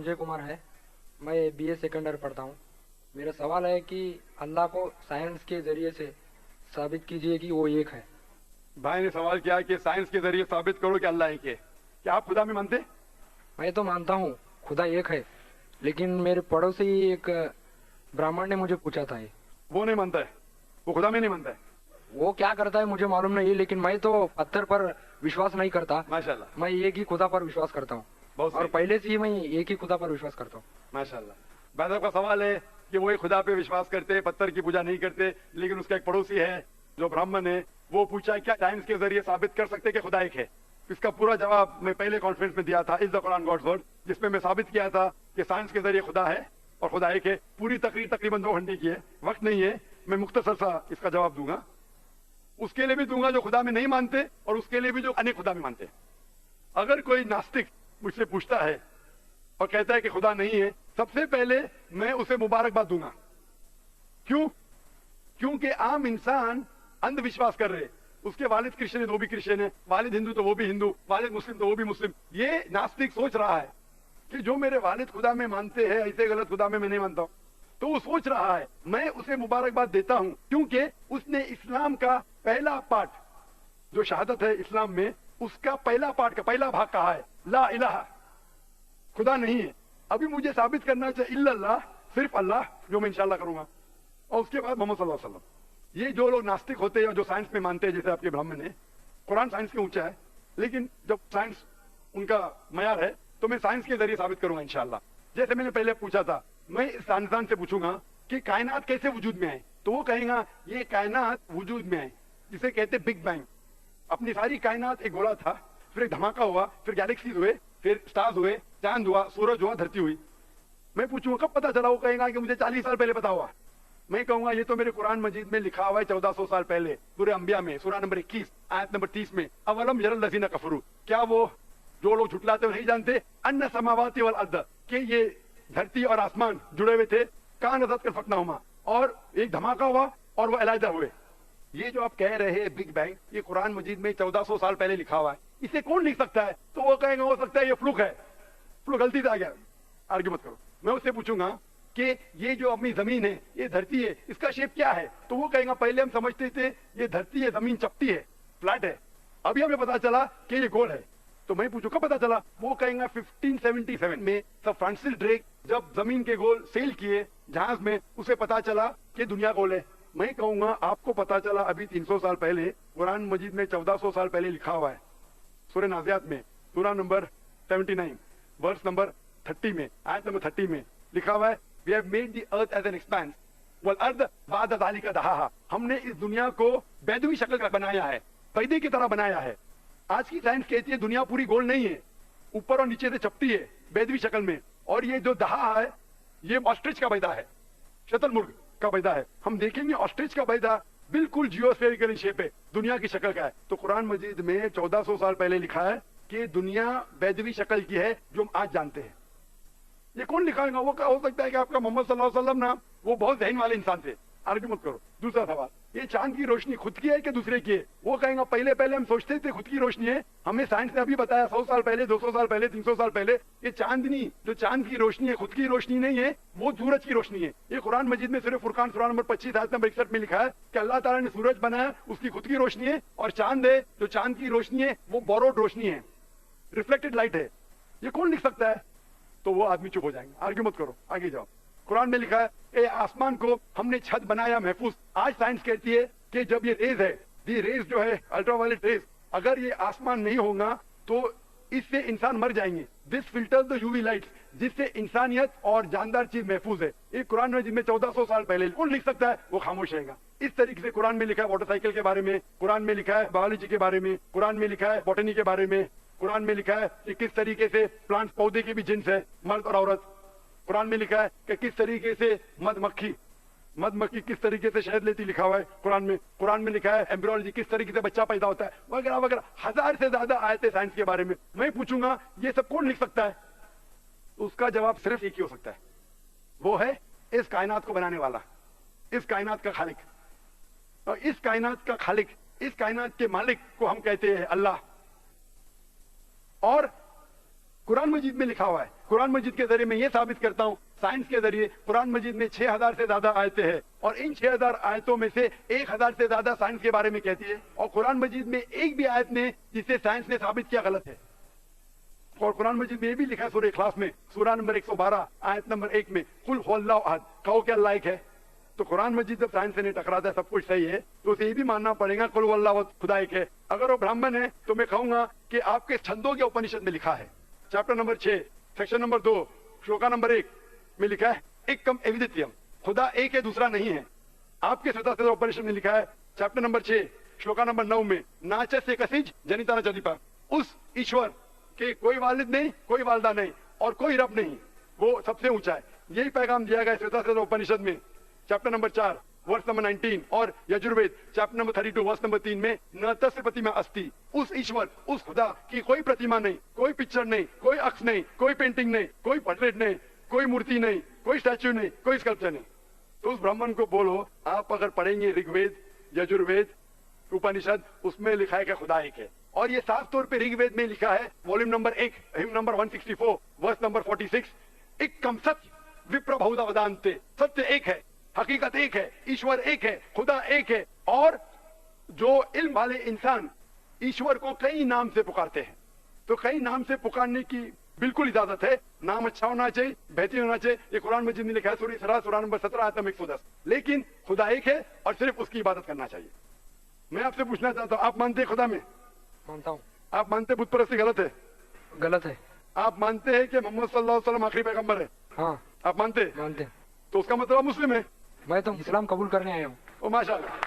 संजय कुमार है। मैं BA second year पढ़ता हूँ। मेरा सवाल है कि अल्लाह को साइंस के जरिए से साबित कीजिए कि वो एक है। भाई ने सवाल किया कि साइंस के जरिए साबित करो कि अल्लाह एक है। क्या आप खुदा में मानते? मैं तो मानता हूँ खुदा एक है, लेकिन मेरे पड़ोसी एक ब्राह्मण ने मुझे पूछा था ये। वो नहीं मानता है, वो खुदा में नहीं मानता है। वो क्या करता है मुझे मालूम नहीं है, लेकिन मैं तो पत्थर पर विश्वास नहीं करता। माशाल्लाह, मैं एक ही खुदा पर विश्वास करता हूँ बहुत और सही। पहले से ही मैं एक ही खुदा पर विश्वास करता हूँ। माशाल्लाह। भाई साहब का सवाल है कि वो एक खुदा पे विश्वास करते, पत्थर की पूजा नहीं करते, लेकिन उसका एक पड़ोसी है जो ब्राह्मण है, वो पूछा क्या साइंस के जरिए साबित कर सकते कि खुदा एक है। इसका पूरा जवाब मैं पहले कॉन्फ्रेंस में दिया था, is the Quran God's word, जिसमें मैं साबित किया था कि साइंस के जरिए खुदा है और खुदा एक है। पूरी तकरीर तकरीबन 2 घंटे की है, वक्त नहीं है, मैं मुख्तसर सा इसका जवाब दूंगा। उसके लिए भी दूंगा जो खुदा में नहीं मानते और उसके लिए भी जो अनेक खुदा में मानते। अगर कोई नास्तिक मुझसे पूछता है और कहता है कि खुदा नहीं है, सबसे पहले मैं उसे मुबारकबाद दूंगा। क्यों? क्योंकि आम इंसान अंधविश्वास कर रहे। उसके वालिद क्रिश्चियन है तो वो भी क्रिश्चियन है, वालिद हिंदू तो वो भी हिंदू, वालिद मुस्लिम तो वो भी मुस्लिम। ये नास्तिक सोच रहा है कि जो मेरे वालिद खुदा में मानते हैं, ऐसे गलत खुदा में मैं नहीं मानता हूं। तो वो सोच रहा है, मैं उसे मुबारकबाद देता हूं क्योंकि उसने इस्लाम का पहला पार्ट जो शहादत है इस्लाम में, उसका पहला पार्ट का पहला भाग कहा है ला इलाहा, खुदा नहीं है। अभी मुझे साबित करना चाहिए इल्लल्लाह, सिर्फ अल्लाह, जो मैं इंशाल्लाह करूंगा, और उसके बाद मोहम्मद सल्लल्लाहु अलैहि वसल्लम। ये जो लोग नास्तिक होते हैं और जो साइंस में मानते हैं, जैसे आपके ब्राह्मण है, कुरान साइंस के ऊंचा है, लेकिन जब साइंस उनका मयार है तो मैं साइंस के जरिए साबित करूंगा इंशाल्लाह। जैसे मैंने पहले पूछा था, मैं इस साइंसदान से पूछूंगा कि कायनात कैसे वजूद में आए, तो वो कहेगा ये कायनात वजूद में आए, जिसे कहते बिग बैंग। अपनी सारी कायनात एक गोला था, फिर एक धमाका हुआ, फिर गैलेक्सीज हुए, फिर स्टार्स हुए, चांद हुआ, सूरज हुआ, धरती हुई। मैं पूछूंगा कब पता चला, वो कहेगा कि मुझे 40 साल पहले पता हुआ। मैं कहूंगा ये तो मेरे कुरान मजीद में लिखा हुआ है 1400 साल पहले, सूरह अंबिया में, सूरह नंबर 21 आयत नंबर 30 में, अवलम यरल लज़ीना कफरू, क्या वो जो लोग झुटलाते नहीं जानते अन्ना समावाति वल अर्द, कि ये धरती और आसमान जुड़े हुए थे, कान नज़त कर फकनाहुमा, और एक धमाका हुआ और वो अलहदा हुए। ये जो आप कह रहे हैं बिग बैंग, ये कुरान मजीद में 1400 साल पहले लिखा हुआ है, इसे कौन लिख सकता है? तो वो कहेंगे हो सकता है ये फ्लूक है, फ्लूक गलती से आ गया। आर्ग्यू मत करो। मैं उससे पूछूंगा कि ये जो अपनी जमीन है, ये धरती है, इसका शेप क्या है? तो वो कहेगा पहले हम समझते थे ये धरती है, जमीन चपटी है, फ्लैट है, अभी हमें पता चला कि ये गोल है। तो मैं पूछू कब पता चला? वो कहेगा 1577 में सर फ्रांसिस ड्रेक जब जमीन के गोल सेल किए जहाज में, उसे पता चला कि दुनिया गोल है। मैं कहूंगा आपको पता चला अभी 300 साल पहले, कुरान मजीद में 1400 साल पहले लिखा हुआ है, सूरह नाज़ियात में, सूरह नंबर 79 वर्स नंबर 30 में, आयत नंबर 30 में लिखा हुआ है We have made the earth as an expanse, वल अर्द बाद ज़ालिका दहाहा, हमने इस दुनिया को बैदवी शक्ल का बनाया है, पैदे की तरह बनाया है। आज की साइंस कहती है दुनिया पूरी गोल नहीं है, ऊपर और नीचे से चपटी है बैदवी शक्ल में, और ये जो दहा है ये ऑस्ट्रिच का पैदा है, शतुरमुर्ग का पैदा है। हम देखेंगे ऑस्ट्रिच का पैदा बिल्कुल जियोस्फेरिकल शेप है, दुनिया की शक्ल का है। तो कुरान मजीद में 1400 साल पहले लिखा है कि दुनिया बैदवी शक्ल की है जो हम आज जानते हैं। ये कौन लिखाएगा? वो क्या हो सकता है कि आपका मोहम्मद सल्लल्लाहु अलैहि वसल्लम ना, वो बहुत ज़हन वाले इंसान थे। आर्ग्यू मत करो। दूसरा सवाल, ये चांद की रोशनी खुद की है कि दूसरे की है? वो कहेगा पहले पहले हम सोचते थे खुद की रोशनी है, हमें साइंस ने अभी बताया 100 साल पहले, 200 साल पहले, 300 साल पहले, ये चांदनी जो चांद की रोशनी है खुद की रोशनी नहीं है, वो सूरज की रोशनी है। ये कुरान मजीद में सूरह फुरकान सूरह नंबर 25 आयत नंबर 61 में लिखा है कि अल्लाह ताला ने सूरज बनाया, उसकी खुद की रोशनी है, और चांद है जो चांद की रोशनी है वो बोरोड रोशनी है, रिफ्लेक्टेड लाइट है। ये कौन लिख सकता है? तो वो आदमी चुप हो जाएंगे। आर्ग्यू मत करो, आगे जाओ। कुरान में लिखा है ए आसमान को हमने छत बनाया महफूज। आज साइंस कहती है कि जब ये रेज है, दी रेज जो है अल्ट्रावायलेट रेज, अगर ये आसमान नहीं होगा तो इससे इंसान मर जाएंगे। This filters the UV lights, जिससे इंसानियत और जानदार चीज महफूज है। ये कुरान में जिसमें 1400 साल पहले, कौन लिख सकता है? वो खामोश रहेगा। इस तरीके से कुरान में लिखा है मोटरसाइकिल के बारे में, कुरान में लिखा है बायोलॉजी के बारे में, कुरान में लिखा है बॉटनी के बारे में, कुरान में लिखा है कि किस तरीके से प्लांट्स पौधे के भी जिन्स है, मर्द और औरत। कुरान में लिखा है कि किस तरीके से मधुमक्खी किस तरीके से शहद लेती, लिखा हुआ है कुरान में। कुरान में लिखा है एम्ब्रियोलॉजी, किस तरीके से बच्चा पैदा होता है, वगैरह वगैरह। 1000 से ज्यादा आयतें साइंस के बारे में। मैं पूछूंगा ये सब कौन लिख सकता है? तो उसका जवाब सिर्फ एक ही हो सकता है, वो है इस कायनात को बनाने वाला, इस कायनात का खालिक। और इस कायनात का खालिक, इस कायनात के मालिक को हम कहते हैं अल्लाह। और कुरान मजीद में लिखा हुआ है। कुरान मजीद के जरिए मैं ये साबित करता हूँ, साइंस के जरिए कुरान मजीद में 6000 से ज्यादा आयतें हैं और इन 6000 आयतों में से 1000 से ज्यादा साइंस के बारे में कहती है और कुरान मजीद में एक भी आयत ने जिसे साइंस ने साबित किया गलत है। और कुरान मजीद में ये भी लिखा है सूरह इखलास में सूरा नंबर 112 आयत नंबर 1 में कुल हुवल्लाहु अहद, कहो क्या अल्लाह एक है। तो कुरान मजीद जब साइंस से नहीं टकराता है, सब कुछ सही है, तो उसे ये भी मानना पड़ेगा कुल हुवल्लाहु अहद, खुदा एक है। अगर वो ब्राह्मण है तो मैं कहूंगा कि आपके छंदों के उपनिषद में लिखा है, chapter number 6 section number 2 shloka number 1 में लिखा है एकम एविदित्यम, खुदा एक है दूसरा नहीं है। आपके स्वतः उपनिषद में लिखा है चैप्टर नंबर 6 श्लोका नंबर 9 में नाचे से कसीज जनिता न जदीपा, उस ईश्वर के कोई वालिद नहीं, कोई वालदा नहीं और कोई रब नहीं, वो सबसे ऊंचा है। यही पैगाम दिया गया स्वतः उपनिषद में चैप्टर नंबर 4 वर्ष नंबर 19 और यजुर्वेद चैप्टर नंबर 32 वर्ष नंबर 3 में न तस्य प्रतिमा अस्ति, उस ईश्वर उस खुदा की कोई प्रतिमा नहीं, कोई पिक्चर नहीं, कोई अक्ष नहीं, कोई पेंटिंग नहीं, कोई पोर्ट्रेट नहीं, कोई मूर्ति नहीं, कोई स्टैच्यू नहीं, कोई स्कल्पचर नहीं। तो उस ब्राह्मण को बोलो, आप अगर पढ़ेंगे ऋग्वेद यजुर्वेद उपनिषद, उसमें लिखा है कि खुदा एक है। और ये साफ तौर पे ऋग्वेद में लिखा है वॉल्यूम नंबर 1 हिम नंबर 164 वर्ष नंबर 46 एकम सत्य विप्र बहुधा वदान्ते, सत्य एक है, हकीकत एक है, ईश्वर एक है, खुदा एक है। और जो इल्म वाले इंसान ईश्वर को कई नाम से पुकारते हैं, तो कई नाम से पुकारने की बिल्कुल इजाजत है, नाम अच्छा होना चाहिए, बेहतरीन होना चाहिए। ये कुरान मजीद में लिखा है सूरह इसरा सूरा नंबर 17 आयत 110। लेकिन खुदा एक है और सिर्फ उसकी इबादत करना चाहिए। मैं आपसे पूछना चाहता हूँ, आप मानते हैं खुदा में? मानता हूँ। आप मानते हैं बुत परस्ती गलत है? गलत है। आप मानते हैं कि मोहम्मद सल्लल्लाहु अलैहि वसल्लम आखिरी पैगंबर है? हाँ आप मानते हैं? मानते हैं। तो उसका मतलब आप मुस्लिम है। मैं तो इस्लाम कबूल करने आया हूँ। ओ माशाल्लाह।